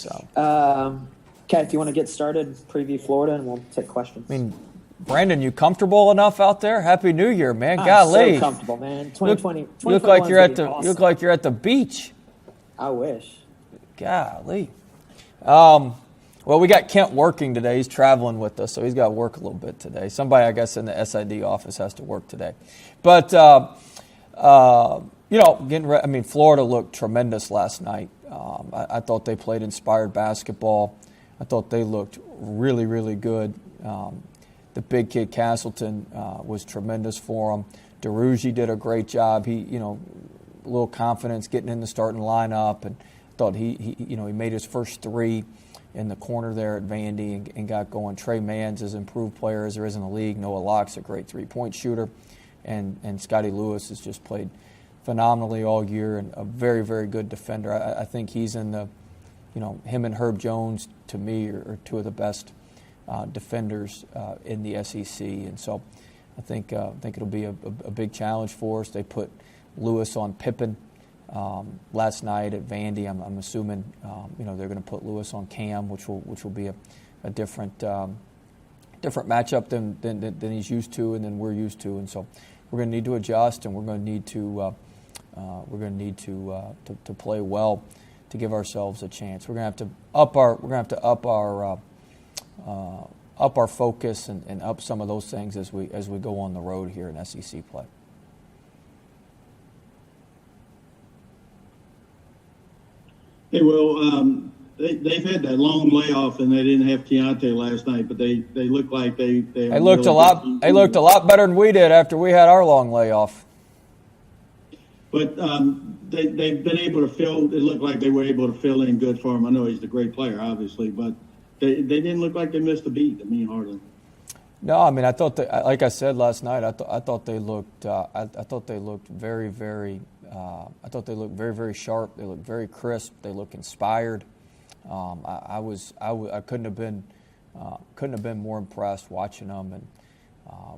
So, okay, if you want to get started, preview Florida, and we'll take questions. I mean, Brandon, you comfortable enough out there? Happy New Year, man! I'm Golly, so comfortable, man. 2020. You look like you're at the. Awesome. You look like you're at the beach. I wish. Golly. Well, we got Kent working today. He's traveling with us, so he's got to work a little bit today. Somebody, I guess, in the SID office has to work today. But, Florida looked tremendous last night. I thought they played inspired basketball. I thought they looked really, really good. The big kid, Castleton, was tremendous for them. DeRougie did a great job. He, a little confidence getting in the starting lineup, and thought he made his first three in the corner there at Vandy and got going. Trey Mann's as improved player as there is in the league. Noah Locke's a great three-point shooter. And Scotty Lewis has just played phenomenally all year and a very, very good defender. I think he's in the, him and Herb Jones, to me, are two of the best defenders in the SEC. And so I think it'll be a big challenge for us. They put Lewis on Pippen last night at Vandy. I'm assuming they're going to put Lewis on Cam, which will be a different matchup than he's used to and than we're used to. And so we're going to need to adjust, and we're going to need to play well to give ourselves a chance. We're going to have to up our focus and up some of those things as we go on the road here in SEC play. Hey, Will, they've had that long layoff, and they didn't have Keontae last night, but they look like they looked a lot better than we did after we had our long layoff. But they've been able to fill. It looked like they were able to fill in good for him. I know he's a great player, obviously, but they didn't look like they missed a beat. Hardly. No, I thought like I said last night, I thought they looked. I thought they looked very, very. I thought they looked very, very sharp. They looked very crisp. They looked inspired. I couldn't have been more impressed watching them and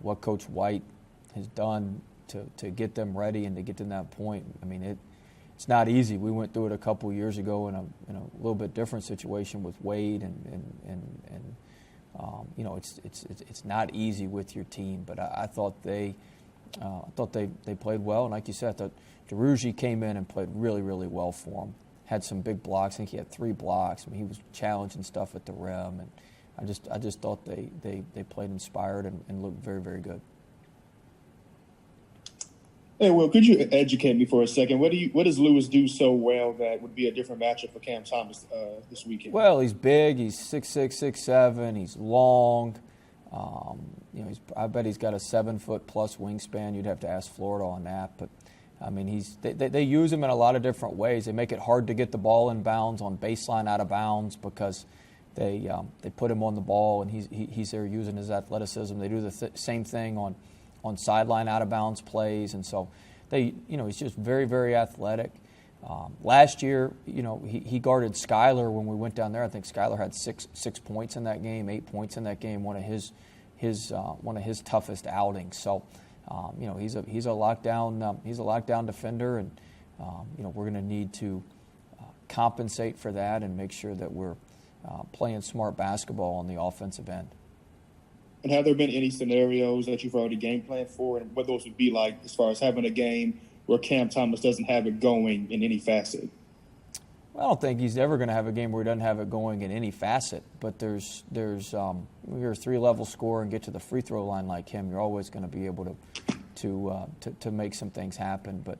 what Coach White has done to get them ready and to get to that point. It's not easy. We went through it a couple years ago in a little bit different situation with Wade and it's not easy with your team. But I thought they played well, and like you said, I thought DeRougie came in and played really, really well for him. Had some big blocks. I think he had 3 blocks. He was challenging stuff at the rim, and I just thought they played inspired and looked very, very good. Hey, Will, could you educate me for a second? What does Lewis do so well that would be a different matchup for Cam Thomas this weekend? Well, he's big. He's 6'6", 6'7". He's long. I bet he's got a 7-foot-plus wingspan. You'd have to ask Florida on that, but they use him in a lot of different ways. They make it hard to get the ball in bounds on baseline out of bounds because they put him on the ball and he's there using his athleticism. They do the same thing on sideline out of bounds plays, and so he's just very, very athletic. Last year, he guarded Skyler when we went down there. I think Skyler had six points in that game, 8 points in that game. One of his toughest outings. So. He's a lockdown defender, and we're going to need to compensate for that and make sure that we're playing smart basketball on the offensive end. And have there been any scenarios that you've already game planned for, and what those would be like as far as having a game where Cam Thomas doesn't have it going in any facet? I don't think he's ever going to have a game where he doesn't have it going in any facet. But there's when you're a 3-level scorer and get to the free throw line like him, you're always going to be able to make some things happen. But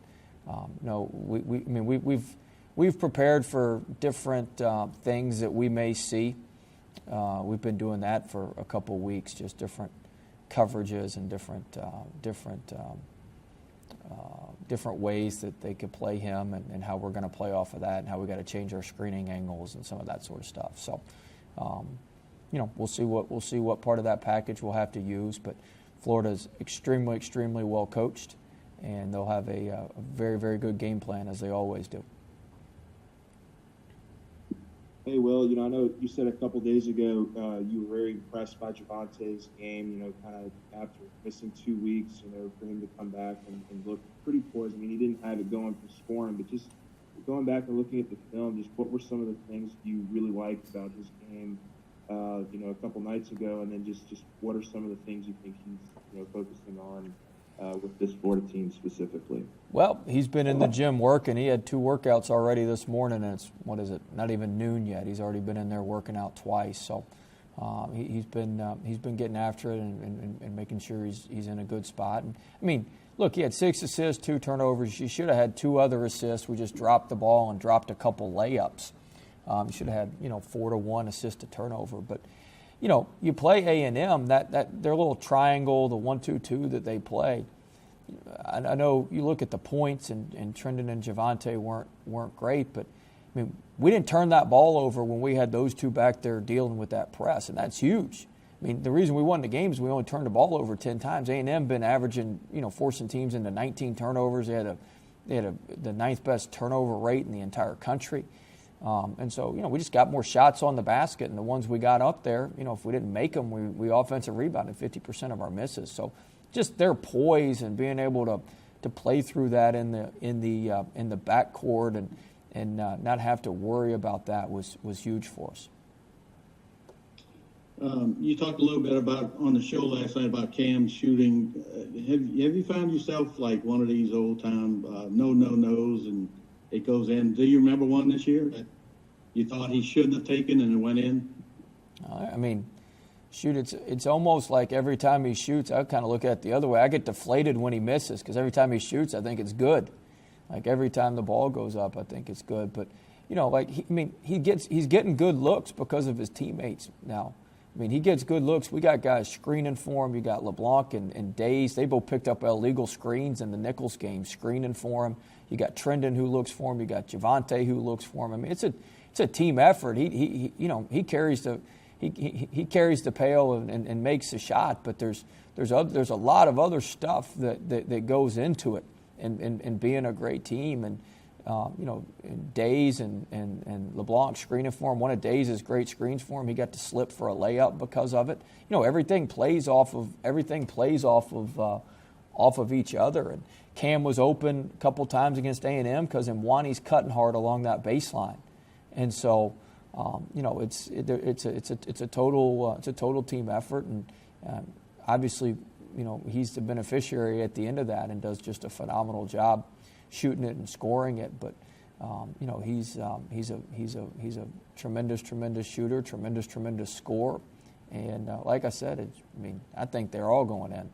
we've prepared for different things that we may see. We've been doing that for a couple of weeks, just different coverages and different ways that they could play him and how we're going to play off of that and how we got to change our screening angles and some of that sort of stuff. So, we'll see what part of that package we'll have to use. But Florida's extremely, extremely well coached, and they'll have a very, very good game plan as they always do. Hey, Will, I know you said a couple days ago you were very impressed by Javonte's game, kind of after missing 2 weeks, for him to come back and look pretty poised. He didn't have it going for scoring, but just going back and looking at the film, just what were some of the things you really liked about his game, a couple nights ago, and then just what are some of the things you think he's focusing on with this Florida team specifically? Well, he's been in the gym working. He had 2 workouts already this morning, and it's, not even noon yet. He's already been in there working out twice. So he's been getting after it and making sure he's in a good spot. And I mean, look, he had 6 assists, 2 turnovers. He should have had 2 other assists. We just dropped the ball and dropped a couple layups. He should have had 4 to 1 assist to turnover. But you play A&M, that their little triangle, the 1-2-2 that they play. I know you look at the points, and Trendon and Javonte weren't great, but I mean, we didn't turn that ball over when we had those 2 back there dealing with that press, and that's huge. I mean, the reason we won the game is we only turned the ball over 10 times. A&M been averaging, forcing teams into 19 turnovers. They had the 9th best turnover rate in the entire country. And so, we just got more shots on the basket, and the ones we got up there, if we didn't make them, we offensive rebounded 50% of our misses. So just their poise and being able to play through that in the backcourt and not have to worry about that was huge for us. You talked a little bit about on the show last night about Cam shooting. Have you found yourself like one of these old time no-nos and it goes in? Do you remember one this year that you thought he shouldn't have taken and it went in? I mean, shoot, it's almost like every time he shoots, I kind of look at it the other way. I get deflated when he misses because every time he shoots, I think it's good. Like every time the ball goes up, I think it's good. But he's getting good looks because of his teammates now. I mean, he gets good looks. We got guys screening for him. You got LeBlanc and Days. They both picked up illegal screens in the Nichols game, screening for him. You got Trendon who looks for him. You got Javonte who looks for him. I mean, it's a team effort. He carries the pail and makes the shot. But there's a lot of other stuff that goes into it and being a great team. And Days and LeBlanc screening for him. One of Days' great screens for him. He got to slip for a layup because of it. Everything plays off of each other. And Cam was open a couple times against A&M because Mwani's cutting hard along that baseline. And so, it's a total team effort. And obviously, he's the beneficiary at the end of that and does just a phenomenal job shooting it and scoring it, but he's a tremendous shooter, tremendous scorer, and like I said, I think they're all going in.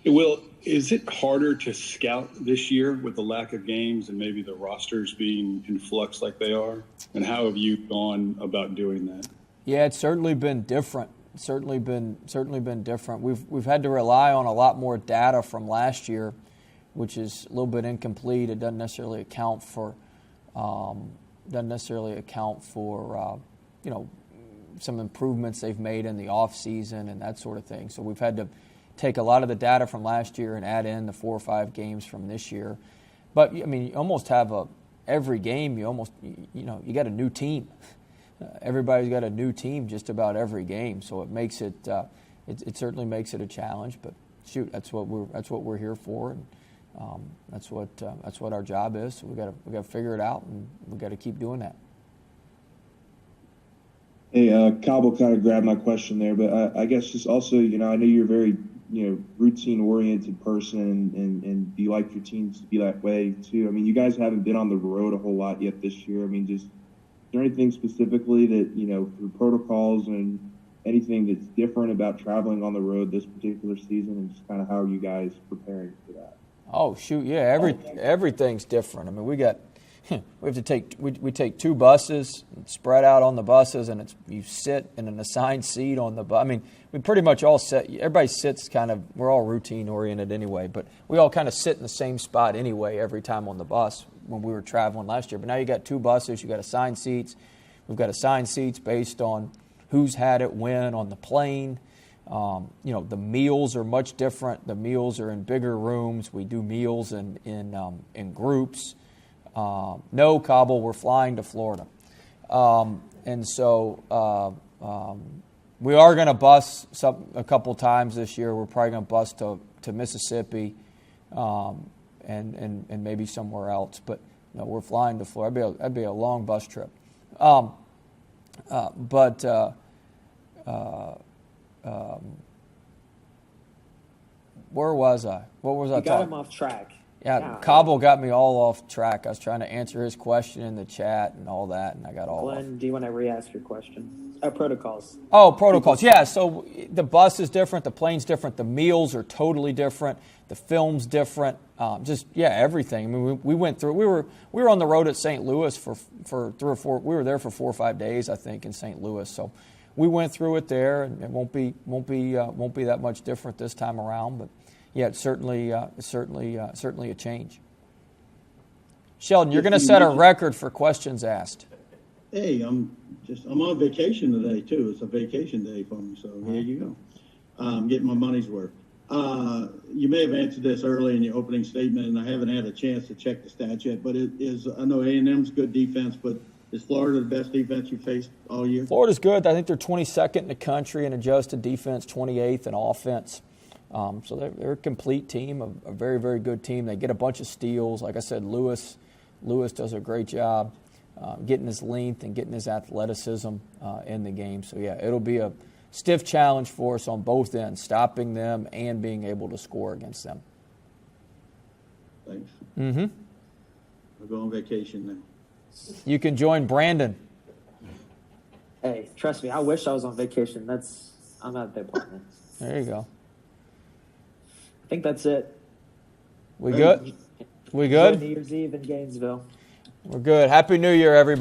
Will, is it harder to scout this year with the lack of games and maybe the rosters being in flux like they are? And how have you gone about doing that? Yeah, it's certainly been different. Certainly been different. We've had to rely on a lot more data from last year, which is a little bit incomplete. It doesn't necessarily account for, some improvements they've made in the off season and that sort of thing. So we've had to take a lot of the data from last year and add in the 4 or 5 games from this year. But you almost have every game. You got a new team. Everybody's got a new team just about every game. So it makes it. It certainly makes it a challenge. But shoot, that's what we're here for. And, that's what our job is. So we got to figure it out, and we got to keep doing that. Hey, Cobble kind of grabbed my question there, but I guess just also, I know you're a very routine oriented person, and you like your teams to be that way too. I mean, you guys haven't been on the road a whole lot yet this year. I mean, is there anything specifically that through protocols and anything that's different about traveling on the road this particular season, and just kind of how are you guys preparing for that? Oh shoot, yeah, everything's different. I mean, we take 2 buses, spread out on the buses, and you sit in an assigned seat on the bus. I mean, we pretty much all sit. Everybody sits we're all routine oriented anyway, but we all kind of sit in the same spot anyway every time on the bus when we were traveling last year. But now you got 2 buses, you got assigned seats. We've got assigned seats based on who's had it when on the plane. The meals are much different. The meals are in bigger rooms. We do meals in groups. No, Cobble, we're flying to Florida. And so we are going to bus a couple times this year. We're probably going to bus to Mississippi. and maybe somewhere else. But no, we're flying to Florida. That'd be a long bus trip. Where was I? What was I You got talking? him off track. Yeah, Cobble got me all off track. I was trying to answer his question in the chat and all that, and I got all off. Glenn, do you want to re-ask your question? Protocols. Oh, protocols. Yeah, so the bus is different, the plane's different, the meals are totally different, the film's different. Everything. I mean, we went through. We were on the road at St. Louis for 3 or 4. We were there for 4 or 5 days, I think, in St. Louis. So we went through it there, and it won't be that much different this time around. But yeah, it's certainly a change. Sheldon, you're going to set a record for questions asked. Hey, I'm on vacation today too. It's a vacation day for me, so here you go. I'm getting my money's worth. You may have answered this early in your opening statement, and I haven't had a chance to check the stats yet. But I know A&M's good defense, but is Florida the best defense you faced all year? Florida's good. I think they're 22nd in the country in adjusted defense, 28th in offense. So they're a complete team, a very, very good team. They get a bunch of steals. Like I said, Lewis does a great job getting his length and getting his athleticism in the game. So, yeah, it'll be a stiff challenge for us on both ends, stopping them and being able to score against them. Thanks. Mm-hmm. I'll go on vacation now. You can join Brandon. Hey, trust me, I wish I was on vacation. I'm not that partner. There you go. I think that's it. We good? We Enjoy good? New Year's Eve in Gainesville. We're good. Happy New Year, everybody.